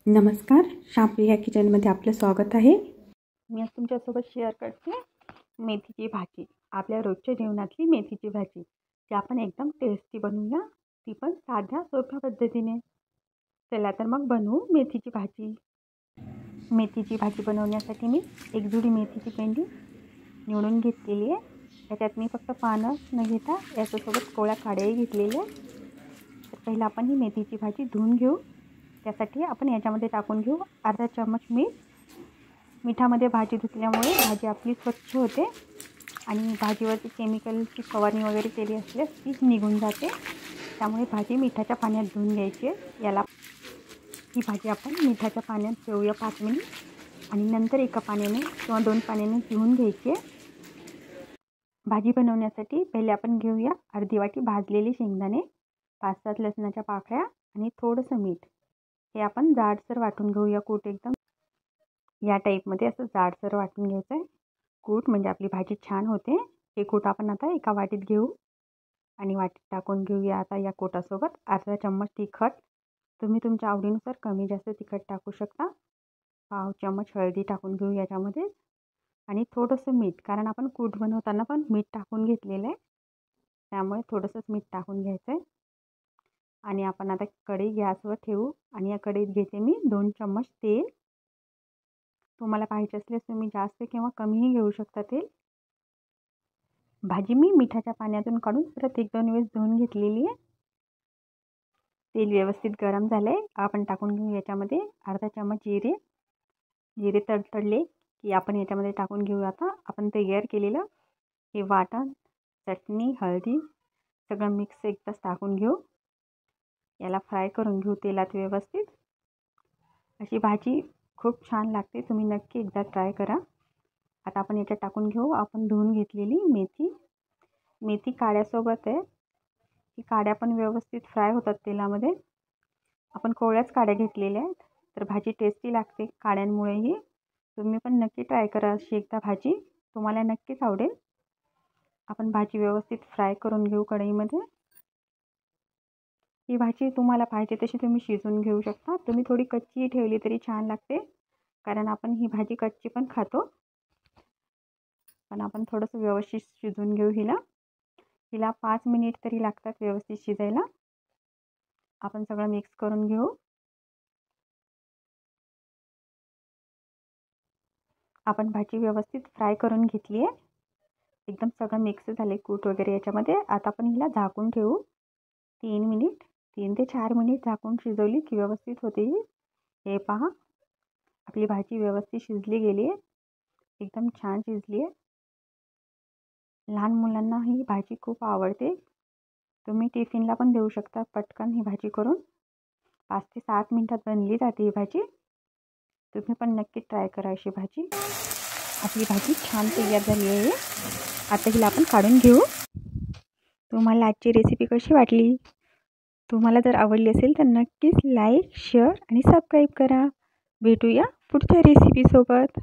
नमस्कार, श्यामप्रिया किचनमध्ये आपलं स्वागत आहे। मी आज तुमच्यासोबत शेअर करते मेथीची भाजी। आपल्या रोजच्या जेवणातली मेथीची भाजी जी आपण एकदम टेस्टी बनवूया, ती पण साध्या सोप्या पद्धतीने। चला तर मग बनवू मेथीची भाजी। मेथीची भाजी बनवण्यासाठी मी एक जुडी मेथीची पेंडी निवडून घेतलेली आहे। त्याच्यात मी फक्त पानं न घेता याच्यासोबत कोवळ्या काड्याही घेतलेल्या आहेत। तर पहिला आपण ही मेथीची भाजी धुवून घेऊ। त्यासाठी आपण याच्यामध्ये टाकून घेऊ अर्धा चम्मच मीठ। मिठामध्ये भाजी धुतल्यामुळे भाजी आपली स्वच्छ होते आणि भाजीवरती केमिकलची फवारणी वगैरे केली असल्यास ती निघून जाते। त्यामुळे भाजी मिठाच्या पाण्यात धुवून घ्यायची आहे। ही भाजी आपण मिठाच्या पाण्यात ठेवूया 5 मिनिट आणि नंतर एका पाण्याने किंवा 2 पाण्याने धुवून घ्यायची आहे। भाजी बनवण्यासाठी पहिले आपण घेऊया अर्धी वाटी भाजलेले शेंगदाणे, 5-7 लसणाच्या पाकळ्या आणि थोडंसं मीठ। हे आपण जाडसर वाटून घेऊया। कूट एकदम या टाईपमध्ये असं जाडसर वाटून घ्यायचं आहे। कूट म्हणजे आपली भाजी छान होते। हे कूट आपण आता एका वाटीत घेऊ आणि वाटीत टाकून घेऊया आता या कूटासोबत अर्धा चम्मच तिखट। तुम्ही तुमच्या आवडीनुसार कमी जास्त तिखट टाकू शकता। पाव चम्मच हळदी टाकून घेऊ याच्यामध्ये आणि थोडंसं मीठ, कारण आपण कूट बनवताना पण मीठ टाकून घेतलेलं आहे, त्यामुळे थोडंसंच मीठ टाकून घ्यायचं आहे। आणि आपण आता कढई गॅसवर ठेवू आणि या कढईत घेते मी 2 चम्मच तेल। तुम्हाला पाहिजे असल्यास तुम्ही जास्त किंवा कमीही घेऊ शकता तेल। भाजी मी मिठाच्या पाण्यातून काढून परत 1-2 वेळेस धुवून घेतलेली आहे। तेल व्यवस्थित गरम झाले, आपण टाकून घेऊ याच्यामध्ये अर्धा चम्मच जिरे। जिरे तडतडले की आपण याच्यामध्ये टाकून घेऊ आता आपण तयार केलेलं हे वाटण, चटणी, हळदी सगळं मिक्स एकदाच टाकून घेऊ। याला फ्राय करून घेऊ तेलात व्यवस्थित। अशी भाजी खूप छान लागते, तुम्ही नक्की एकदा ट्राय करा। आता आपण याच्यात टाकून घेऊ आपण धुवून घेतलेली मेथी काड्यासोबत आहे। ही काड्या पण व्यवस्थित फ्राय होतात तेलामध्ये। आपण कोवळ्याच काड्या घेतलेल्या आहेत, तर भाजी टेस्टी लागते काड्यांमुळेही। तुम्ही पण नक्की ट्राय करा अशी एकदा भाजी, तुम्हाला नक्कीच आवडेल। आपण भाजी व्यवस्थित फ्राय करून घेऊ कढईमध्ये। ही भाजी तुम्हाला पाहिजे तशी तुम्ही शिजवून घेऊ शकता। तुम्ही थोडी कच्ची ठेवली तरी छान लागते, कारण आपण ही भाजी कच्ची पण खातो। पण आपण थोडंसं व्यवस्थित शिजवून घेऊ हिला 5 मिनिट तरी लागतात व्यवस्थित शिजायला। आपण सगळं मिक्स करून घेऊ। आपण भाजी व्यवस्थित फ्राय करून घेतली आहे, एकदम सगळं मिक्स झाले कूट वगैरे याच्यामध्ये। आता आपण हिला झाकून ठेवू 3 ते 4 मिनिट झाकून शिजवली की व्यवस्थित होते ही। हे पहा आपली भाजी व्यवस्थित शिजली गेली आहे, एकदम छान शिजली आहे। लहान मुलांना ही भाजी खूप आवडते, तुम्ही टिफिनला पण देऊ शकता पटकन ही भाजी करून। 5 ते 7 मिनिटात बनली जाते ही भाजी, तुम्ही पण नक्की ट्राय करा अशी भाजी। आपली भाजी छान तयार झाली आहे। आता हिला आपण काढून घेऊ। तुम्हाला आजची रेसिपी कशी वाटली? तुम्हाला जर आवडली असेल तर नक्कीच लाईक, शेअर आणि सबस्क्राईब करा। भेटूया पुढच्या रेसिपीसोबत।